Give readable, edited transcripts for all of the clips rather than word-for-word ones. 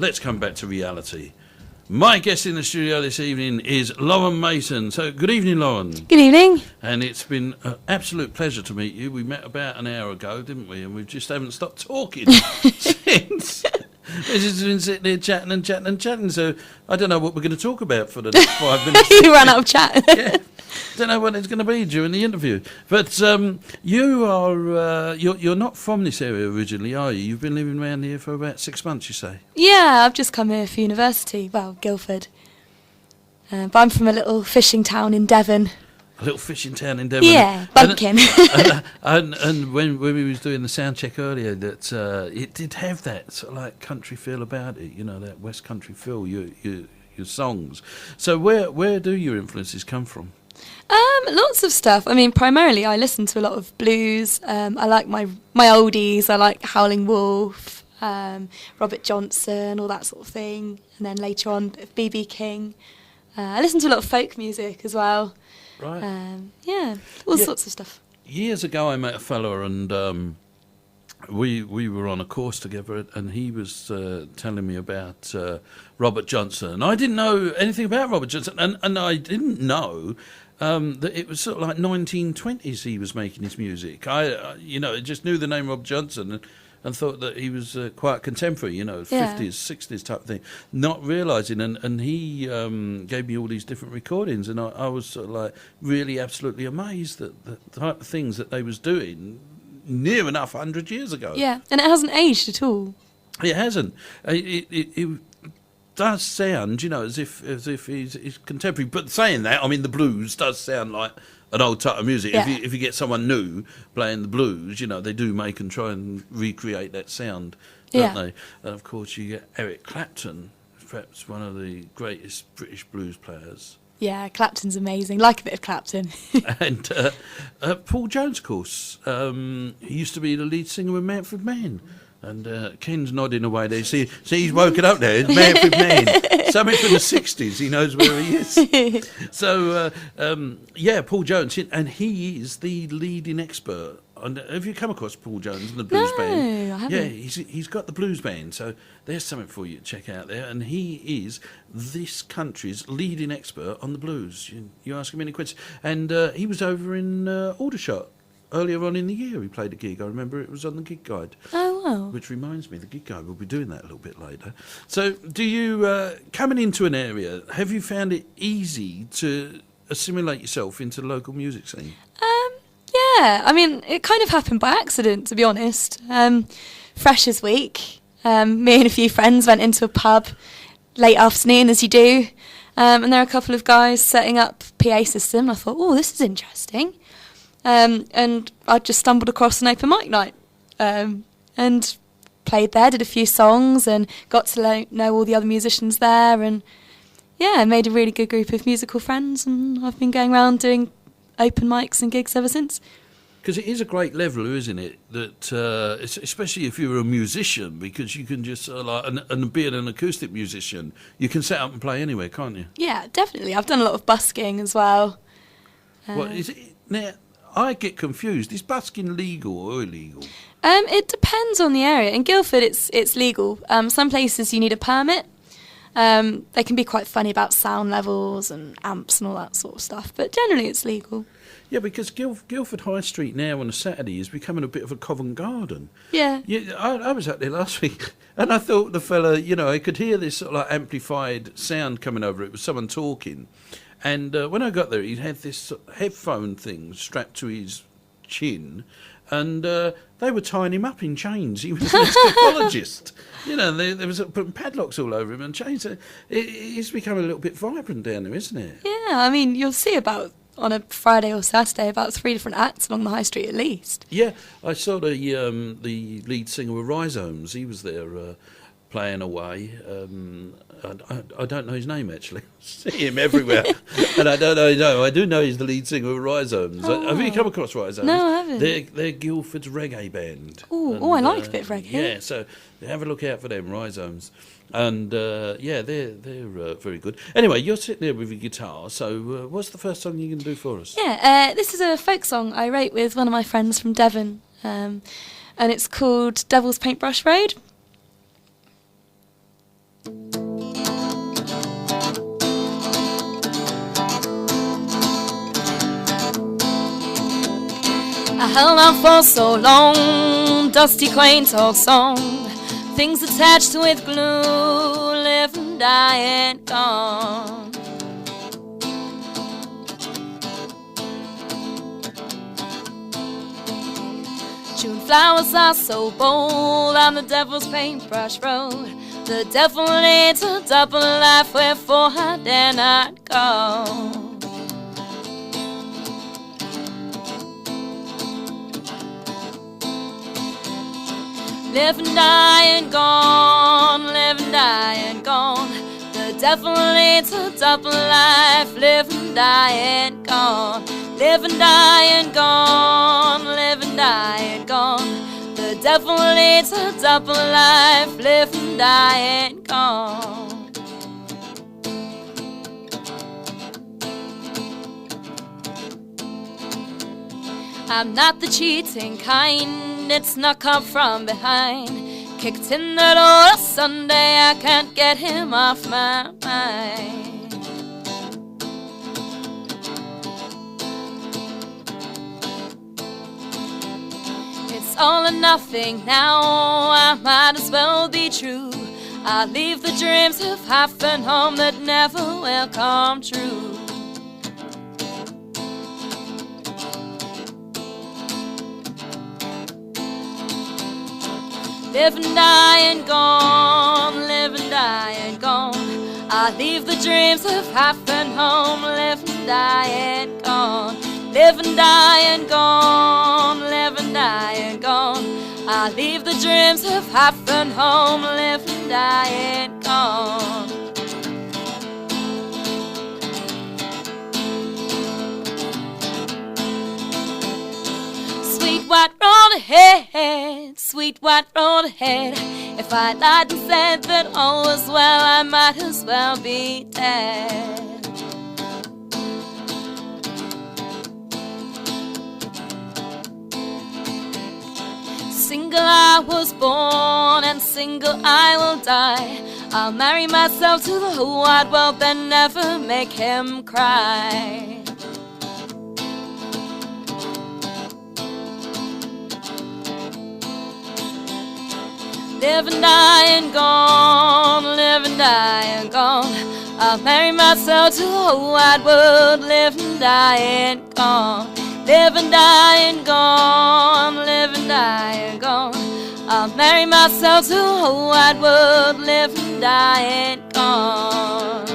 let's come back to reality. My guest in the studio this evening is Lauren Mason. So, good evening, Lauren. Good evening. And it's been an absolute pleasure to meet you. We met about an hour ago, didn't we? And we just haven't stopped talking since. We've just been sitting here chatting. So, I don't know what we're going to talk about for the next 5 minutes. You ran out of chat. Yeah. Don't know what it's going to be during the interview. But you're not from this area originally, are you? You've been living around here for about 6 months, you say? Yeah, I've just come here for university. Well, Guildford. But I'm from a little fishing town in Devon. A little fishing town in Devon. Yeah, Bumpkin. And when we was doing the sound check earlier, that it did have that sort of like country feel about it, you know, that West Country feel, your songs. So where do your influences come from? Lots of stuff. I mean, primarily I listen to a lot of blues. I like my oldies. I like Howling Wolf, Robert Johnson, all that sort of thing. And then later on, a bit of B.B. King. I listen to a lot of folk music as well. Right. All sorts of stuff. Years ago, I met a fella, and we were on a course together, and he was telling me about Robert Johnson. I didn't know anything about Robert Johnson, and I didn't know that it was sort of like 1920s he was making his music. I just knew the name Robert Johnson and thought that he was quite contemporary, 50s, 60s type of thing, not realising. And he gave me all these different recordings, and I was sort of like really absolutely amazed at the type of things that they was doing near enough 100 years ago. Yeah, and it hasn't aged at all. It hasn't. It does sound, as if he's contemporary. But saying that, I mean, the blues does sound like an old type of music. Yeah. If you get someone new playing the blues, they do make and try and recreate that sound, don't they? And of course, you get Eric Clapton, perhaps one of the greatest British blues players. Yeah, Clapton's amazing. Like a bit of Clapton. And Paul Jones, of course, he used to be the lead singer of Manfred Mann. And Ken's nodding away there. See, he's woken up there. It's Manfred Mann. Something from the 60s. He knows where he is. So, Paul Jones. And he is the leading expert. Have you come across Paul Jones and the blues band? No, I haven't. Yeah, he's got the blues band. So there's something for you to check out there. And he is this country's leading expert on the blues. You ask him any questions. And he was over in Aldershot. Earlier on in the year, he played a gig. I remember it was on the Gig Guide. Oh, wow. Which reminds me, the Gig Guide will be doing that a little bit later. So, do you, coming into an area, have you found it easy to assimilate yourself into the local music scene? Yeah, I mean, it kind of happened by accident, to be honest. Freshers Week, me and a few friends went into a pub late afternoon, as you do, and there were a couple of guys setting up PA system. I thought, oh, this is interesting. And I just stumbled across an open mic night and played there, did a few songs and got to know all the other musicians there, and made a really good group of musical friends, and I've been going around doing open mics and gigs ever since. Because it is a great leveller, isn't it? That especially if you're a musician, because you can just and being an acoustic musician, you can set up and play anywhere, can't you? Yeah, definitely. I've done a lot of busking as well. What is it now? I get confused. Is busking legal or illegal? It depends on the area. In Guildford, it's legal. Some places you need a permit. They can be quite funny about sound levels and amps and all that sort of stuff, but generally it's legal. Yeah, because Guildford High Street now on a Saturday is becoming a bit of a Covent Garden. Yeah. I was out there last week, and I thought the fella, I could hear this sort of like amplified sound coming over. It was someone talking. And when I got there, he had this headphone thing strapped to his chin, and they were tying him up in chains. He was an escapologist. There was putting padlocks all over him and chains. It's become a little bit vibrant down there, isn't it? Yeah, I mean, you'll see on a Friday or Saturday about 3 different acts along the high street at least. Yeah, I saw the lead singer of Rhizomes. He was there playing away. I don't know his name, actually. I see him everywhere. And I don't know his name. I do know he's the lead singer of Rhizomes. Oh. Have you come across Rhizomes? No, I haven't. They're Guildford's reggae band. Oh, I like a bit of reggae. Yeah, so have a look out for them, Rhizomes. And, they're very good. Anyway, you're sitting there with your guitar, so what's the first song you can do for us? Yeah, this is a folk song I wrote with one of my friends from Devon, and it's called Devil's Paintbrush Road. held on for so long, dusty quaint old song, things attached with glue, live and die and gone. June flowers are so bold on the devil's paintbrush road. The devil leads a double life, wherefore I dare not go. Live and die and gone, live and die and gone. The devil leads a double life, live and die and gone. Live and die and gone, live and die and gone. The devil leads a double life, live and die and gone. I'm not the cheating kind, it's not come from behind. Kicked in the door Sunday, I can't get him off my mind. It's all or nothing now, I might as well be true. I'll leave the dreams of half and home that never will come true. Live and die and gone, live and die and gone. I'll leave the dreams of half and home, live and die and gone. Live and die and gone, live and die and gone. I'll leave the dreams of half and home, live and die and gone. Sweet white road ahead, sweet white road ahead. If I lied and said that all was well, I might as well be dead. Single I was born and single I will die. I'll marry myself to the whole wide world, but never make him cry. Live and die and gone, live and die and gone. I'll marry myself to the whole wide world, live and die and gone. Live and die and gone, live and die and gone. I'll marry myself to the whole wide world, live and die and gone.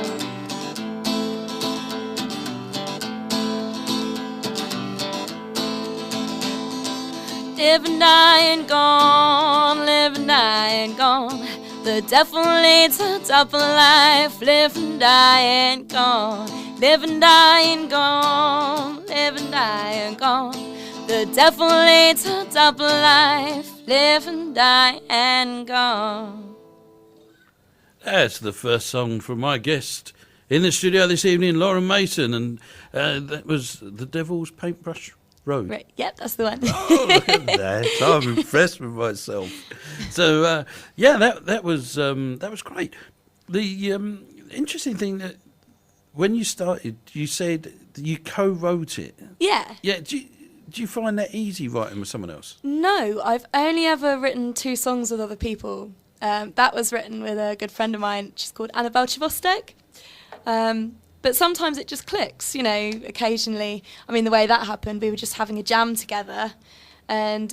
Live and die and gone, live and die and gone. The devil leads a double life, live and die and gone. Live and die and gone, live and die and gone. The devil leads a double life, live and die and gone. That's the first song from my guest in the studio this evening, Lauren Mason, and that was The Devil's Paintbrush Road. Right, yep, that's the one. Oh, look at that! I'm impressed with myself. So yeah, that was great. The interesting thing that when you started, you said that you co-wrote it. Yeah. Yeah. Do you find that easy writing with someone else? No, I've only ever written 2 songs with other people. That was written with a good friend of mine. She's called Annabelle Chivostek. But sometimes it just clicks, you know, occasionally. I mean, the way that happened, we were just having a jam together, and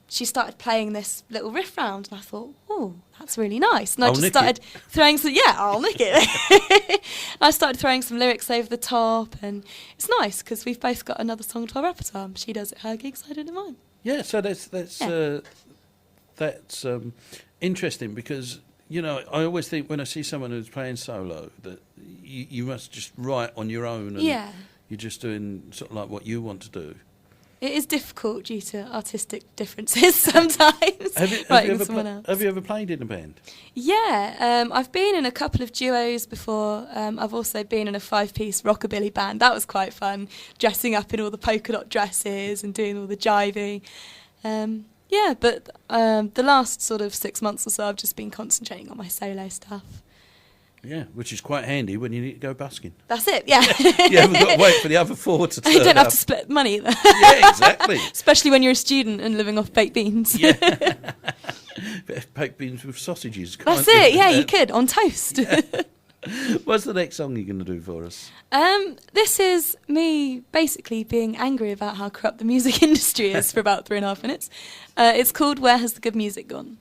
she started playing this little riff round, and I thought, oh, that's really nice. And I just started throwing some, I'll nick it. I started throwing some lyrics over the top, and it's nice because we've both got another song to our repertoire. She does it her gigs, I do it mine. Yeah, so that's interesting because, you know, I always think when I see someone who's playing solo that you must just write on your own and you're just doing sort of like what you want to do. It is difficult due to artistic differences sometimes. Have you ever played in a band? Yeah, I've been in a couple of duos before. I've also been in a 5-piece rockabilly band. That was quite fun, dressing up in all the polka dot dresses and doing all the jiving. Yeah, but the last sort of 6 months or so I've just been concentrating on my solo stuff. Yeah, which is quite handy when you need to go busking. That's it, yeah. You haven't got to wait for the other 4 to turn You don't have up. to split money either. Yeah, exactly. Especially when you're a student and living off baked beans. Yeah. Baked beans with sausages. That's it, yeah, you could, on toast. Yeah. What's the next song you're going to do for us? This is me basically being angry about how corrupt the music industry is for about 3.5 minutes. It's called Where Has the Good Music Gone?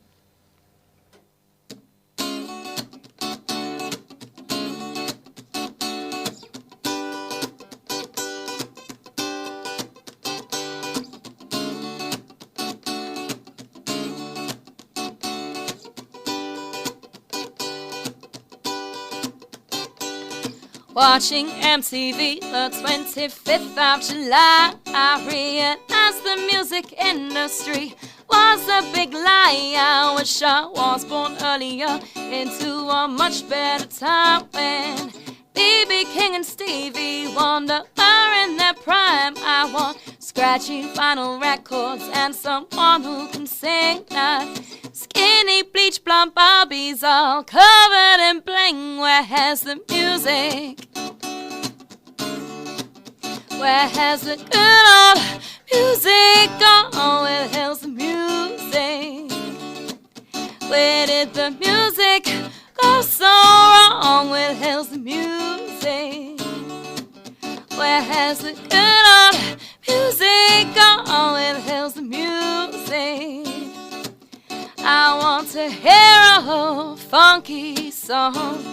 Watching MTV the 25th of July, I realized the music industry was a big lie. I wish I was born earlier into a much better time when B.B. King and Stevie Wonder were in their prime. I want scratchy vinyl records and someone who can sing that. Skinny bleach blonde Barbies all covered in bling. Where has the music? Where has the good old music gone? Where hell's the music? Where did the music go so wrong? Where hell's the music? Where has the good old music gone? Where hell's the music? I want to hear a funky song.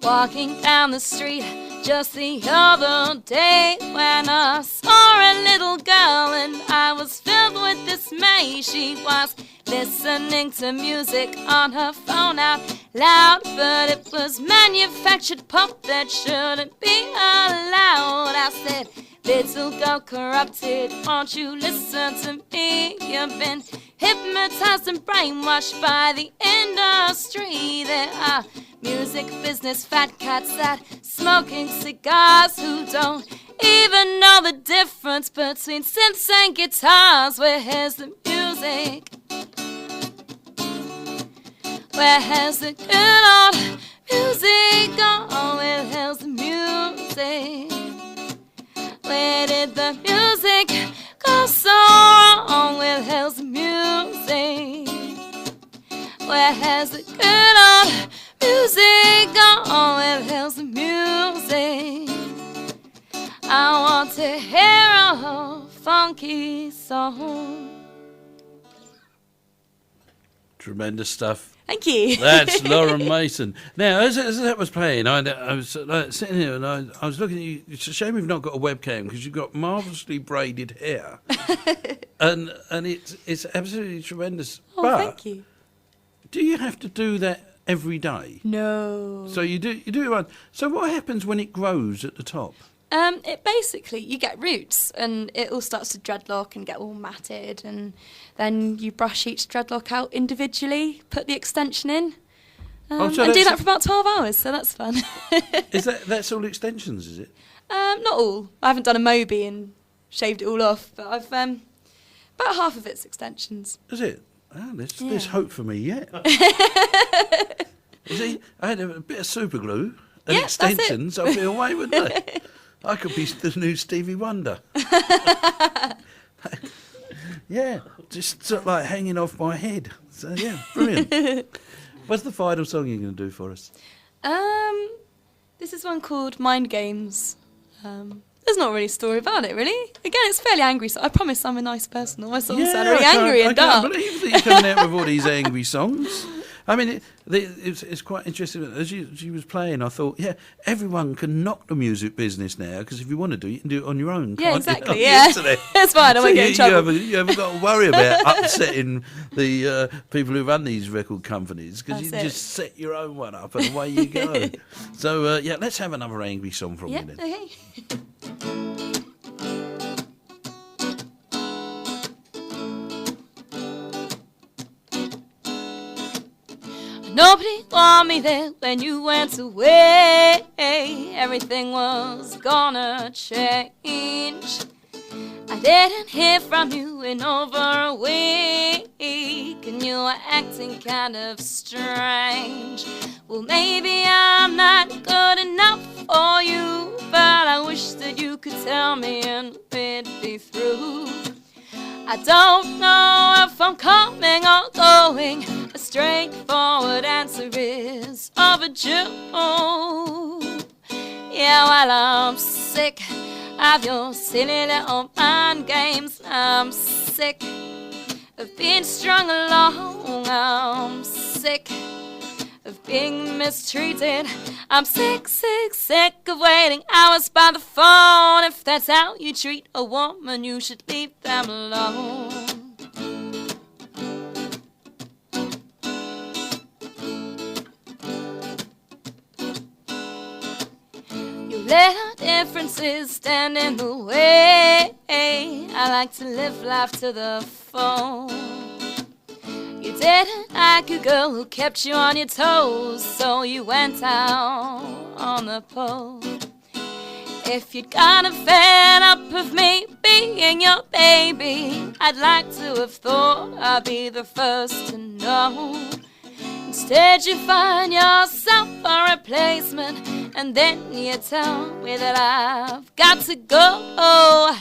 Walking down the street just the other day when I saw a little girl and I was filled with dismay. She was listening to music on her phone out loud, but it was manufactured pop that shouldn't be allowed. I said, little girl corrupted, won't you listen to me? You've been hypnotized and brainwashed by the industry. There are music business fat cats that smoking cigars who don't even know the difference between synths and guitars. Where has the music? Where has the good old music gone? Where has the music? Where did the music go so wrong? Where has the music? Where has the good old music gone? Where hell's the music? I want to hear a funky song. Tremendous stuff. Thank you. That's Lauren Mason. Now, as that was playing, I was sitting here and I was looking at you. It's a shame we've not got a webcam because you've got marvellously braided hair, and it's absolutely tremendous. Oh, but thank you. do you have to do that every day? No. So you do it once. So what happens when it grows at the top? It basically, you get roots and it all starts to dreadlock and get all matted, and then you brush each dreadlock out individually, put the extension in, and do that for about 12 hours, so that's fun. That's all extensions, is it? Not all. I haven't done a Moby and shaved it all off, but I've about half of it's extensions. Is it? Oh, there's hope for me yet. See, I had a bit of super glue and extensions. I'd be away, wouldn't I? I could be the new Stevie Wonder. Yeah, just sort of like hanging off my head. So yeah, brilliant. What's the final song you're going to do for us? This is one called Mind Games. There's not really a story about it, really. Again, it's fairly angry, so I promise I'm a nice person. All my songs sound really angry and dark. I can't believe that you're coming out with all these angry songs. I mean, it's quite interesting. As she was playing, I thought, yeah, everyone can knock the music business now, because if you want to do it, you can do it on your own. Yeah, exactly, yeah. That's fine, I won't get in trouble. You haven't got to worry about upsetting the people who run these record companies, because you just set your own one up and away you go. So, yeah, let's have another angry song from you then. Okay. Nobody wanted me there when you went away. Everything was gonna change. I didn't hear from you in over a week, and you were acting kind of strange. Well, maybe I'm not good enough for you, but I wish that you could tell me and we'd be through. I don't know if I'm coming or going. A straightforward answer is overdue. Yeah, well, I'm sick of your silly little mind games. I'm sick of being strung along. I'm sick of being mistreated. I'm sick, sick, sick of waiting hours by the phone. If that's how you treat a woman, you should leave them alone. You let our differences stand in the way. I like to live life to the full. You didn't like a girl who kept you on your toes, so you went out on the pole. If you'd gotten fed up of me being your baby, I'd like to have thought I'd be the first to know. Instead you find yourself a replacement, and then you tell me that I've got to go.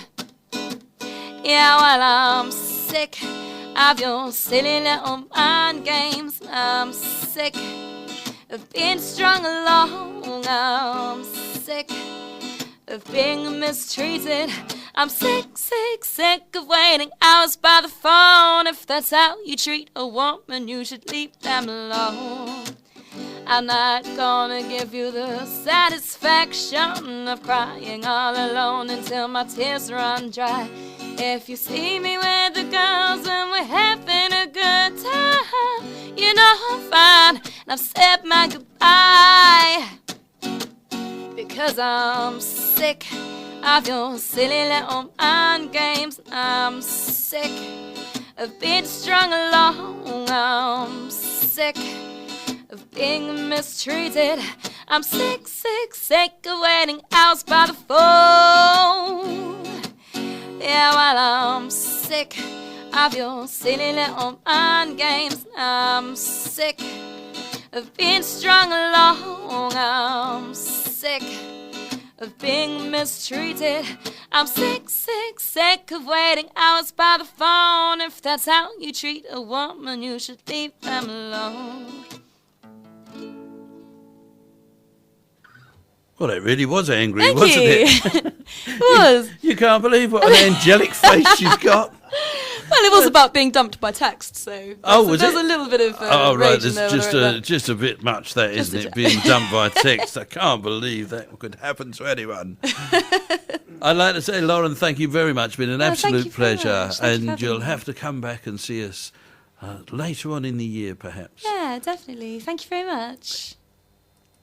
Yeah, well, I'm sick of your silly little mind games. I'm sick of being strung along. I'm sick of being mistreated. I'm sick, sick, sick of waiting hours by the phone. If that's how you treat a woman, you should leave them alone. I'm not gonna give you the satisfaction of crying all alone until my tears run dry. If you see me with the girls and we're having a good time, you know I'm fine and I've said my goodbye. Because I'm sick of your silly little mind games. I'm sick of being strung along. I'm sick of being mistreated. I'm sick, sick, sick of waiting hours by the phone. Yeah, well, I'm sick of your silly little mind games. I'm sick of being strung along. I'm sick of being mistreated. I'm sick, sick, sick of waiting hours by the phone. If that's how you treat a woman, you should leave them alone. Well, it really was angry, Thank wasn't you. it? It was. You can't believe what an angelic face she's got. Well, it was about being dumped by text, so Was there's it? a little bit of Oh, right, rage in there's there. just a bit much that, Just isn't a it? Being dumped by text. I can't believe that could happen to anyone. I'd like to say, Lauren, thank you very much. It's been an Thank absolute you very pleasure. much. Thank you for And you'll having me. have to come back and see us later on in the year, perhaps. Yeah, definitely. Thank you very much.